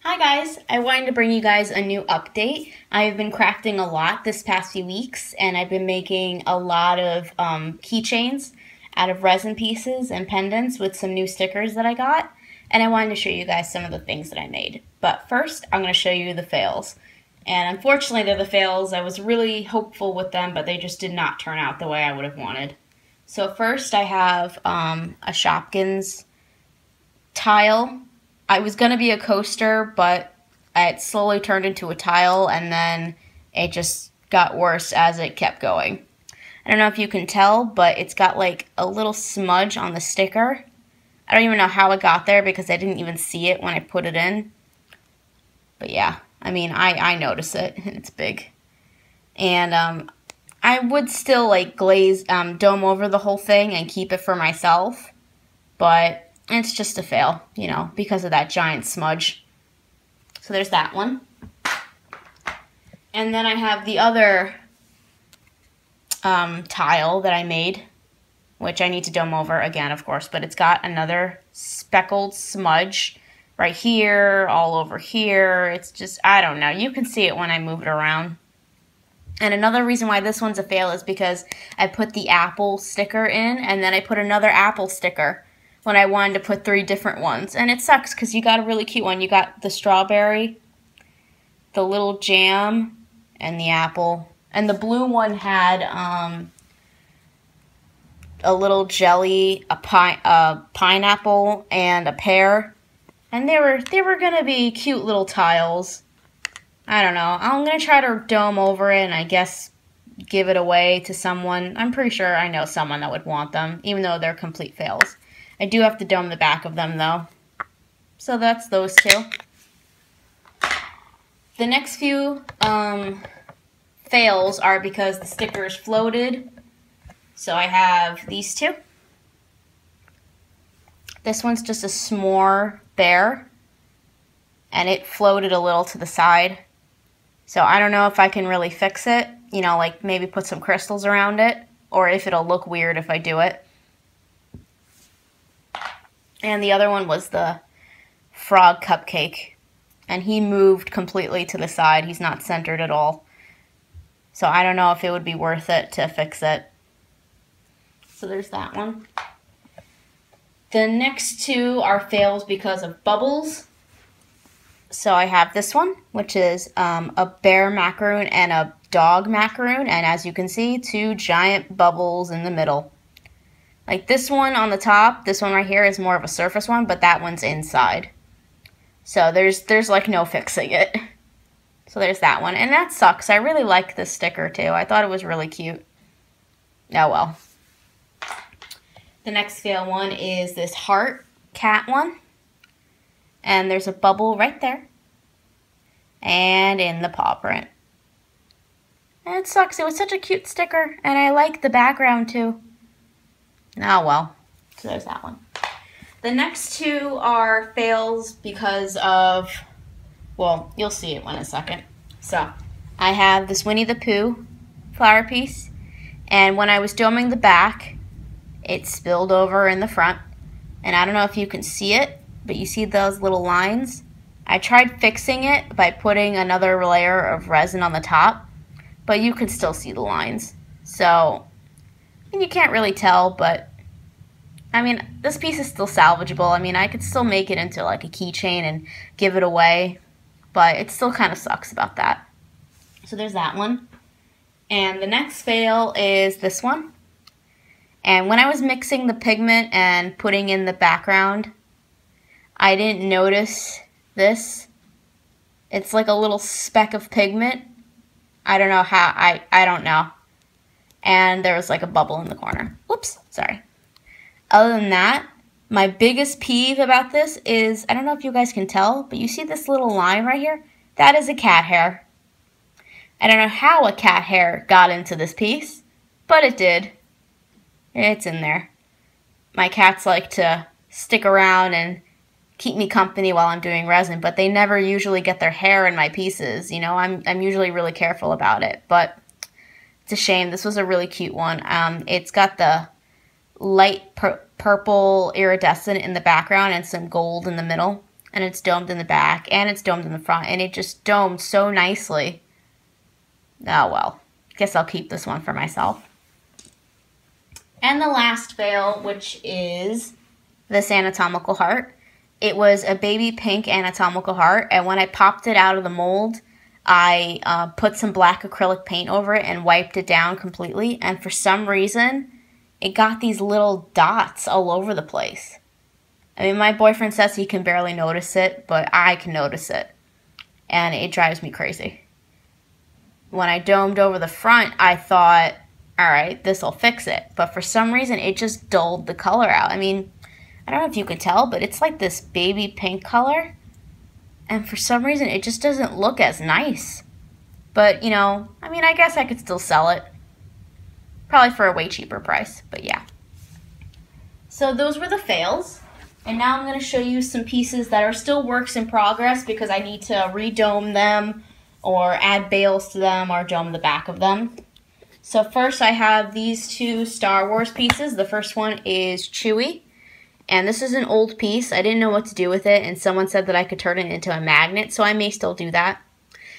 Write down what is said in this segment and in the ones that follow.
Hi guys, I wanted to bring you guys a new update. I've been crafting a lot this past few weeks and I've been making a lot of keychains out of resin pieces and pendants with some new stickers that I got. And I wanted to show you guys some of the things that I made. But first, I'm going to show you the fails. And unfortunately, they're the fails. I was really hopeful with them, but they just did not turn out the way I would have wanted. So first, I have a Shopkins tile. I was going to be a coaster, but it slowly turned into a tile, and then it just got worse as it kept going. I don't know if you can tell, but it's got like a little smudge on the sticker. I don't even know how it got there because I didn't even see it when I put it in. But yeah, I mean, I notice it, and it's big. And I would still like glaze, dome over the whole thing and keep it for myself, but it's just a fail, you know, because of that giant smudge. So there's that one. And then I have the other tile that I made, which I need to dome over again, of course, but it's got another speckled smudge right here, all over here. It's just, I don't know. You can see it when I move it around. And another reason why this one's a fail is because I put the apple sticker in, and then I put another apple sticker when I wanted to put 3 different ones. And it sucks because you got a really cute one. You got the strawberry, the little jam, and the apple. And the blue one had a little jelly, a pineapple, and a pear. And they were going to be cute little tiles. I don't know. I'm going to try to dome over it and I guess give it away to someone. I'm pretty sure I know someone that would want them, even though they're complete fails. I do have to dome the back of them, though. So that's those two. The next few fails are because the stickers floated. So I have these two. This one's just a s'more bear, and it floated a little to the side. So I don't know if I can really fix it, you know, like maybe put some crystals around it, or if it'll look weird if I do it. And the other one was the frog cupcake. And he moved completely to the side. He's not centered at all. So I don't know if it would be worth it to fix it. So there's that one. The next two are fails because of bubbles. So I have this one, which is a bear macaroon and a dog macaroon. And as you can see, 2 giant bubbles in the middle. Like this one on the top, this one right here is more of a surface one, but that one's inside. So there's like no fixing it. So there's that one. And that sucks. I really like this sticker too. I thought it was really cute. Oh well. The next fail one is this heart cat one. And there's a bubble right there. And in the paw print. And it sucks. It was such a cute sticker. And I like the background too. Oh well, so there's that one. The next two are fails because of, well, you'll see it in a second. So, I have this Winnie the Pooh flower piece, and when I was doming the back, it spilled over in the front. And I don't know if you can see it, but you see those little lines? I tried fixing it by putting another layer of resin on the top, but you can still see the lines. So, and you can't really tell, but I mean, this piece is still salvageable. I mean, I could still make it into like a keychain and give it away, but it still kind of sucks about that. So there's that one. And the next fail is this one. And when I was mixing the pigment and putting in the background, I didn't notice this. It's like a little speck of pigment. I don't know how, I don't know. And there was like a bubble in the corner. Whoops, sorry. Other than that, my biggest peeve about this is, I don't know if you guys can tell, but you see this little line right here? That is a cat hair. I don't know how a cat hair got into this piece, but it did. It's in there. My cats like to stick around and keep me company while I'm doing resin, but they never usually get their hair in my pieces. You know, I'm usually really careful about it, but it's a shame. This was a really cute one. It's got the light purple iridescent in the background and some gold in the middle. and it's domed in the back, and it's domed in the front, and it just domed so nicely. Oh well, guess I'll keep this one for myself. And the last fail, which is this anatomical heart. It was a baby pink anatomical heart, and when I popped it out of the mold, I put some black acrylic paint over it and wiped it down completely, and for some reason, it got these little dots all over the place. I mean, my boyfriend says he can barely notice it, but I can notice it, and it drives me crazy. When I domed over the front, I thought, all right, this will fix it, but for some reason, it just dulled the color out. I mean, I don't know if you can tell, but it's like this baby pink color, and for some reason, it just doesn't look as nice. But, you know, I mean, I guess I could still sell it. Probably for a way cheaper price, but yeah. So those were the fails. And now I'm going to show you some pieces that are still works in progress because I need to redome them or add bales to them or dome the back of them. So first I have these two Star Wars pieces. The first one is Chewie. And this is an old piece. I didn't know what to do with it, and someone said that I could turn it into a magnet, so I may still do that.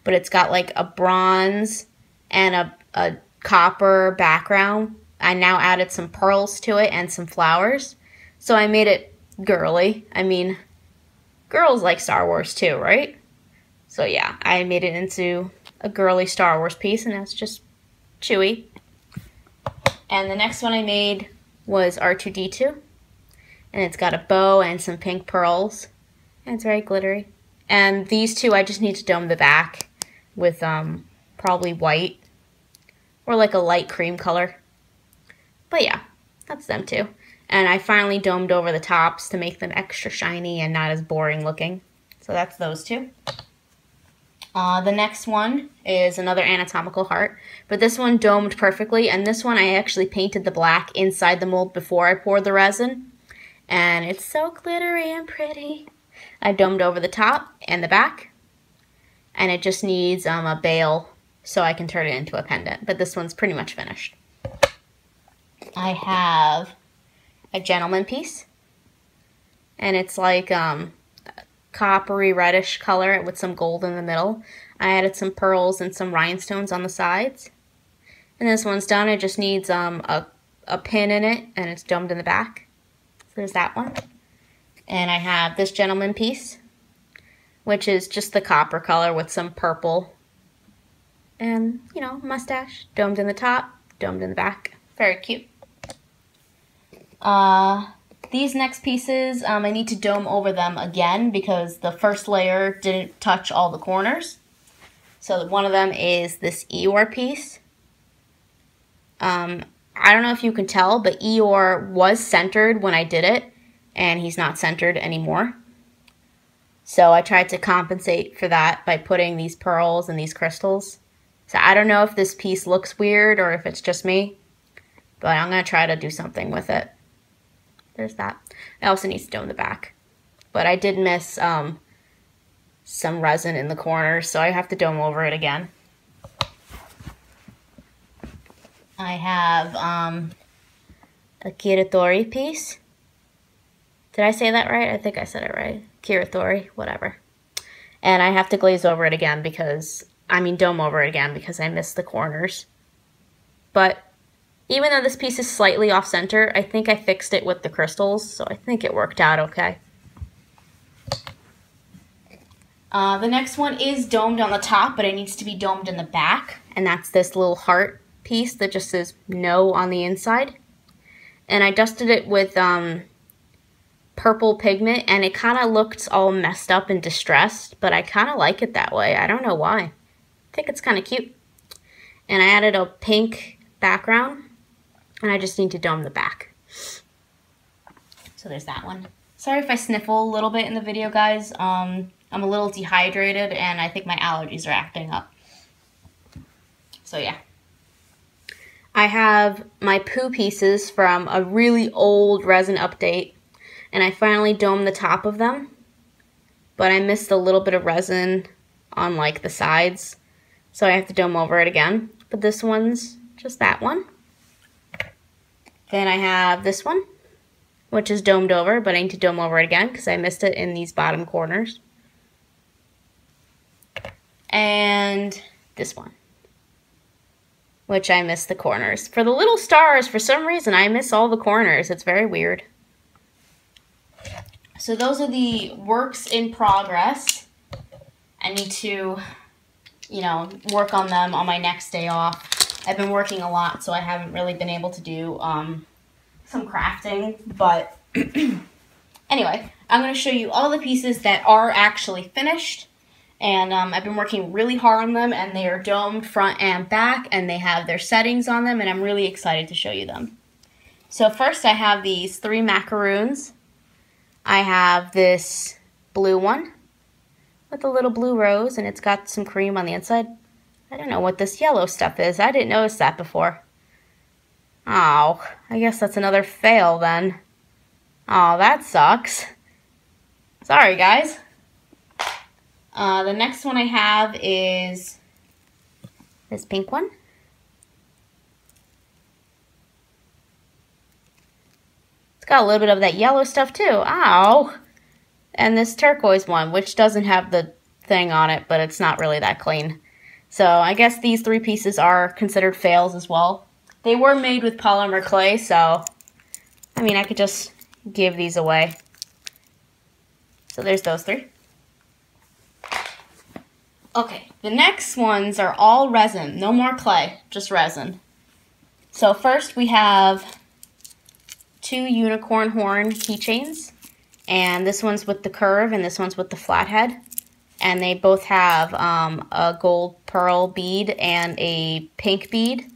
But it's got like a bronze and a copper background. I now added some pearls to it and some flowers. So I made it girly. I mean, girls like Star Wars too, right? So yeah, I made it into a girly Star Wars piece, and that's just Chewie. And the next one I made was R2-D2. And it's got a bow and some pink pearls. And it's very glittery. And these two, I just need to dome the back with probably white. Or like a light cream color. But yeah, that's them too. And I finally domed over the tops to make them extra shiny and not as boring looking. So that's those two. The next one is another anatomical heart. But this one domed perfectly. And this one I actually painted the black inside the mold before I poured the resin. And it's so glittery and pretty. I domed over the top and the back. And it just needs a bail so I can turn it into a pendant. But this one's pretty much finished. I have a gentleman piece, and it's like coppery reddish color with some gold in the middle. I added some pearls and some rhinestones on the sides, and this one's done. It just needs a pin in it, and it's domed in the back. So there's that one. And I have this gentleman piece, which is just the copper color with some purple and, you know, mustache, domed in the top, domed in the back. Very cute. These next pieces, I need to dome over them again because the first layer didn't touch all the corners. So one of them is this Eeyore piece. I don't know if you can tell, but Eeyore was centered when I did it, and he's not centered anymore. So I tried to compensate for that by putting these pearls and these crystals. So I don't know if this piece looks weird or if it's just me, but I'm going to try to do something with it. There's that. I also need to dome the back. But I did miss some resin in the corners, so I have to dome over it again. I have a Kiritori piece. Did I say that right? I think I said it right. Kiritori, whatever. And I have to glaze over it again because, dome over it again because I missed the corners. But even though this piece is slightly off-center, I think I fixed it with the crystals, so I think it worked out okay. The next one is domed on the top, but it needs to be domed in the back, and that's this little heart piece that just says no on the inside. And I dusted it with purple pigment, and it kind of looked all messed up and distressed, but I kind of like it that way. I don't know why. I think it's kind of cute. And I added a pink background. And I just need to dome the back. So there's that one. Sorry if I sniffle a little bit in the video, guys. I'm a little dehydrated, and I think my allergies are acting up. So yeah. I have my poo pieces from a really old resin update. And I finally domed the top of them. But I missed a little bit of resin on like the sides. So I have to dome over it again. But this one's just that one. Then I have this one, which is domed over, but I need to dome over it again because I missed it in these bottom corners. And this one, which I missed the corners. For the little stars, for some reason, I miss all the corners. It's very weird. So those are the works in progress. I need to, you know, work on them on my next day off. I've been working a lot, so I haven't really been able to do some crafting. But anyway, I'm going to show you all the pieces that are actually finished. And I've been working really hard on them, and they are domed front and back, and they have their settings on them, and I'm really excited to show you them. So first I have these 3 macaroons. I have this blue one with a little blue rose, and it's got some cream on the inside. I don't know what this yellow stuff is. I didn't notice that before. Oh, I guess that's another fail then. Oh, that sucks. Sorry, guys. The next one I have is this pink one. It's got a little bit of that yellow stuff too. Ow! And this turquoise one, which doesn't have the thing on it, but it's not really that clean. So I guess these 3 pieces are considered fails as well. They were made with polymer clay, so I mean I could just give these away. So there's those 3. Okay, the next ones are all resin. No more clay, just resin. So first we have 2 unicorn horn keychains. And this one's with the curve and this one's with the flathead. And they both have a gold pearl bead and a pink bead.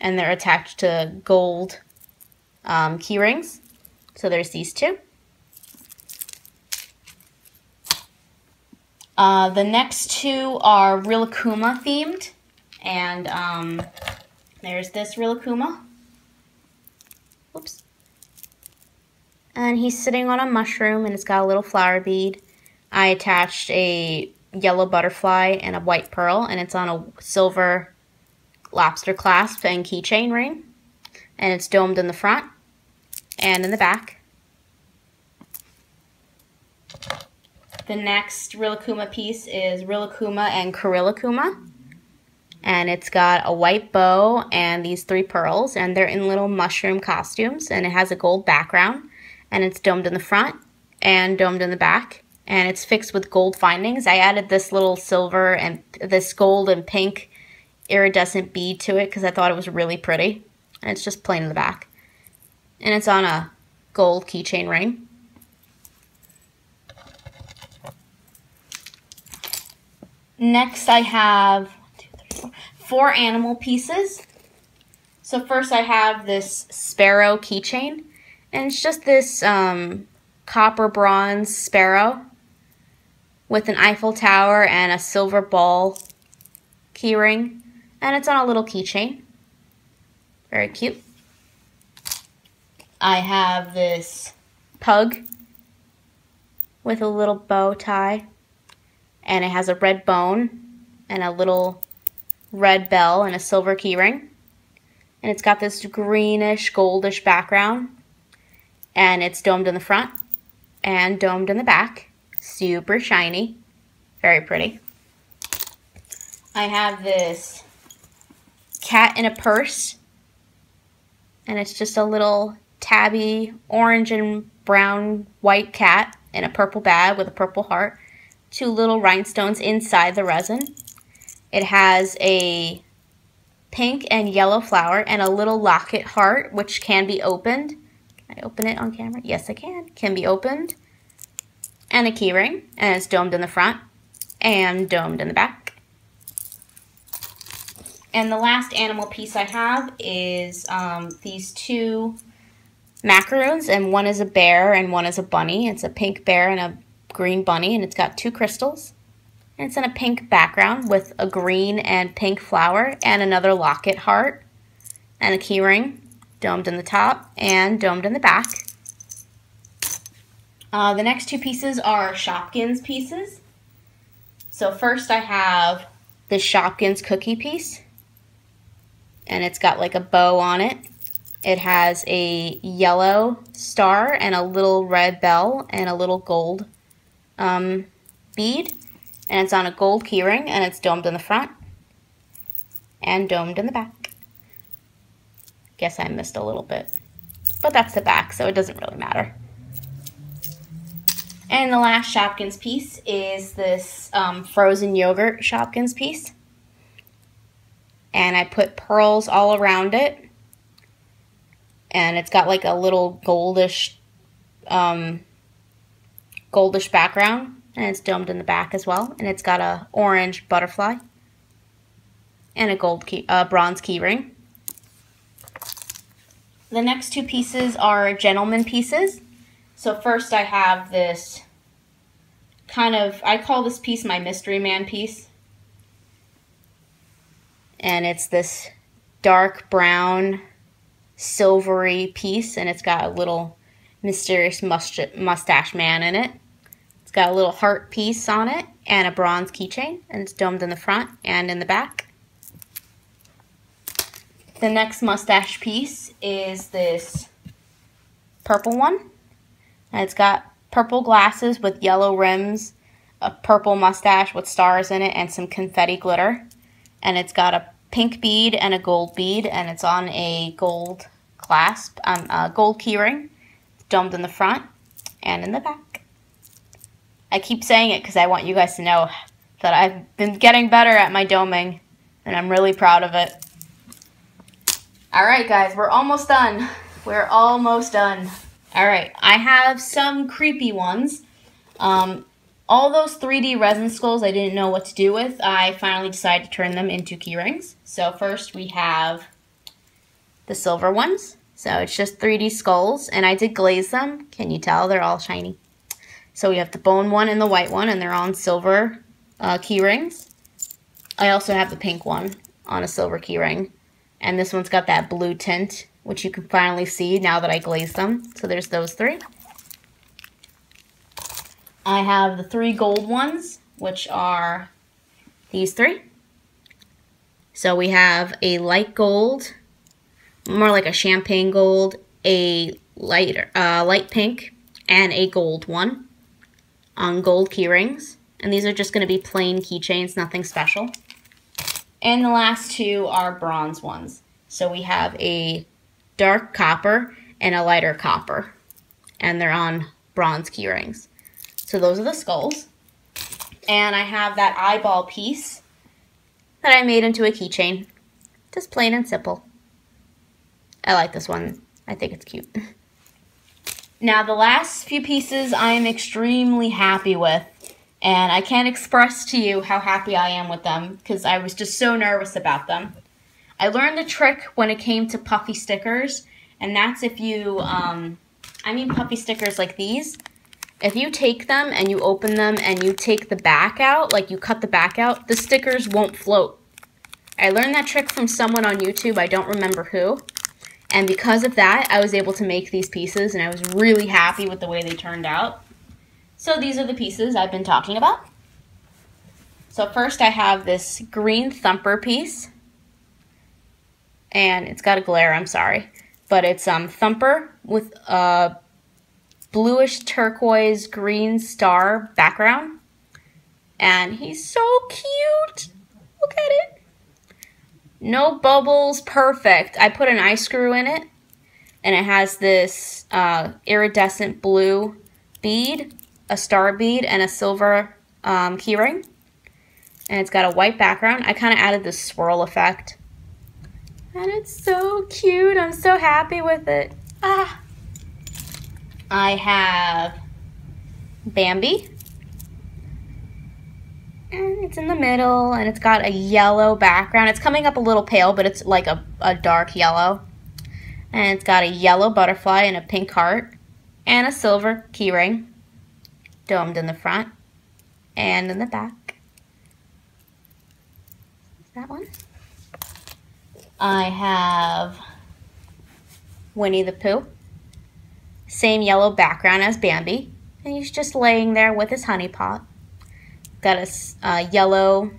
And they're attached to gold key rings. So there's these 2. The next 2 are Rilakkuma themed, and there's this Rilakkuma. Oops. And he's sitting on a mushroom, and it's got a little flower bead. I attached a yellow butterfly and a white pearl, and it's on a silver lobster clasp and keychain ring, and it's domed in the front and in the back. The next Rilakkuma piece is Rilakkuma and Korilakkuma. And it's got a white bow and these 3 pearls. And they're in little mushroom costumes. And it has a gold background. And it's domed in the front and domed in the back. And it's fixed with gold findings. I added this little silver and this gold and pink iridescent bead to it because I thought it was really pretty. And it's just plain in the back. And it's on a gold keychain ring. Next I have 4 animal pieces. So first I have this sparrow keychain, and it's just this copper bronze sparrow with an Eiffel Tower and a silver ball keyring, and it's on a little keychain. Very cute. I have this pug with a little bow tie. And it has a red bone and a little red bell and a silver keyring. And it's got this greenish, goldish background. And it's domed in the front and domed in the back. Super shiny. Very pretty. I have this cat in a purse. And it's just a little tabby orange and brown white cat in a purple bag with a purple heart. 2 little rhinestones inside the resin. It has a pink and yellow flower and a little locket heart, which can be opened. Can I open it on camera? Yes, I can. Can be opened. And a key ring, and it's domed in the front and domed in the back. And the last animal piece I have is these 2 macaroons, and one is a bear and one is a bunny. It's a pink bear and a green bunny, and it's got 2 crystals. And it's in a pink background with a green and pink flower and another locket heart and a key ring domed in the top and domed in the back. The next 2 pieces are Shopkins pieces. So first I have this Shopkins cookie piece, and it's got like a bow on it, It has a yellow star and a little red bell and a little gold bead. And it's on a gold keyring, and it's domed in the front and domed in the back. Guess I missed a little bit, but that's the back, so it doesn't really matter. And the last Shopkins piece is this frozen yogurt Shopkins piece. And I put pearls all around it. And it's got like a little goldish background. And it's domed in the back as well. And it's got a orange butterfly. And a bronze key ring. The next two pieces are gentleman pieces. So first I have this I call this piece my mystery man piece. And it's this dark brown, silvery piece, and it's got a little mysterious mustache man in it. It's got a little heart piece on it and a bronze keychain, and it's domed in the front and in the back. The next mustache piece is this purple one. And it's got purple glasses with yellow rims, a purple mustache with stars in it, and some confetti glitter. And it's got a pink bead and a gold bead, and it's on a gold clasp, a gold keyring. It's domed in the front and in the back. I keep saying it because I want you guys to know that I've been getting better at my doming, and I'm really proud of it. Alright guys, we're almost done. We're almost done. Alright, I have some creepy ones. All those 3D resin skulls I didn't know what to do with. I finally decided to turn them into key rings. So first we have the silver ones. So it's just 3D skulls, and I did glaze them. Can you tell? They're all shiny. So we have the bone one and the white one, and they're on silver key rings. I also have the pink one on a silver key ring. And this one's got that blue tint, which you can finally see now that I glazed them. So there's those three. I have the 3 gold ones, which are these 3. So we have a light gold, more like a champagne gold, a light pink, and a gold one on gold key rings. And these are just going to be plain keychains, nothing special. And the last 2 are bronze ones. So we have a dark copper and a lighter copper. And they're on bronze key rings. So those are the skulls. And I have that eyeball piece that I made into a keychain. Just plain and simple. I like this one. I think it's cute. Now the last few pieces I am extremely happy with. And I can't express to you how happy I am with them because I was just so nervous about them. I learned a trick when it came to puffy stickers. And that's if you, puffy stickers like these. If you take them and you open them and you take the back out, like you cut the back out, the stickers won't float. I learned that trick from someone on YouTube, I don't remember who. And because of that, I was able to make these pieces, and I was really happy with the way they turned out. So these are the pieces I've been talking about. So first I have this green thumper piece. And it's got a glare, I'm sorry. But it's thumper with a bluish turquoise green star background. And he's so cute. Look at it. No bubbles, perfect. I put an eye screw in it. And it has this iridescent blue bead, a star bead, and a silver keyring. And it's got a white background. I kind of added this swirl effect. And it's so cute. I'm so happy with it. Ah. I have Bambi. And it's in the middle, and it's got a yellow background. It's coming up a little pale, but it's like a dark yellow. And it's got a yellow butterfly and a pink heart and a silver keyring domed in the front and in the back. That one. I have Winnie the Pooh. Same yellow background as Bambi. And he's just laying there with his honey pot. Got a yellow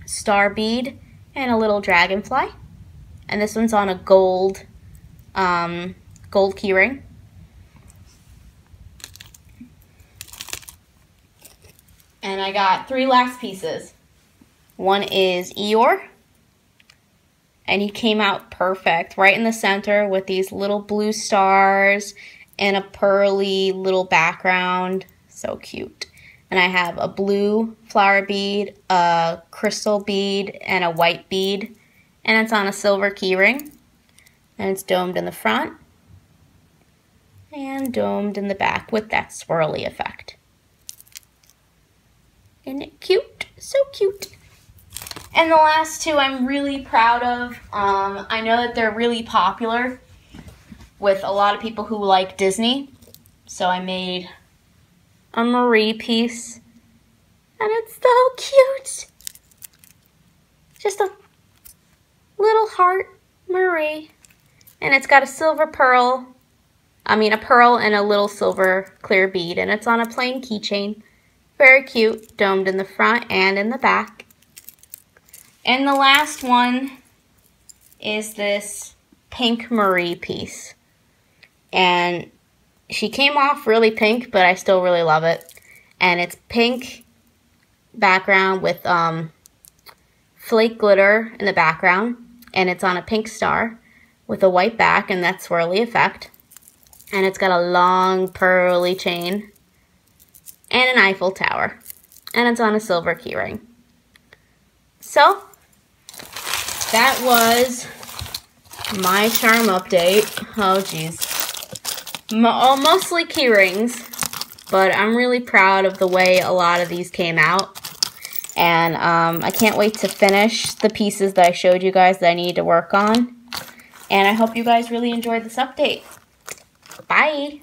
star bead and a little dragonfly. And this one's on a gold gold keyring. And I got 3 last pieces. One is Eeyore. And he came out perfect, right in the center with these little blue stars and a pearly little background. So cute. And I have a blue flower bead, a crystal bead, and a white bead. And it's on a silver keyring. And it's domed in the front and domed in the back with that swirly effect. Isn't it cute? So cute. And the last 2 I'm really proud of. I know that they're really popular with a lot of people who like Disney. So I made a Marie piece. And it's so cute. Just a little heart Marie. And it's got a silver pearl. A pearl and a little silver clear bead. And it's on a plain keychain. Very cute. Domed in the front and in the back. And the last one is this pink Marie piece. And she came off really pink, but I still really love it. And it's pink background with flake glitter in the background. And it's on a pink star with a white back and that swirly effect. And it's got a long pearly chain and an Eiffel Tower. And it's on a silver keyring. So, that was my charm update. Oh, geez. Mostly keyrings, but I'm really proud of the way a lot of these came out. And I can't wait to finish the pieces that I showed you guys that I need to work on. And I hope you guys really enjoyed this update. Bye!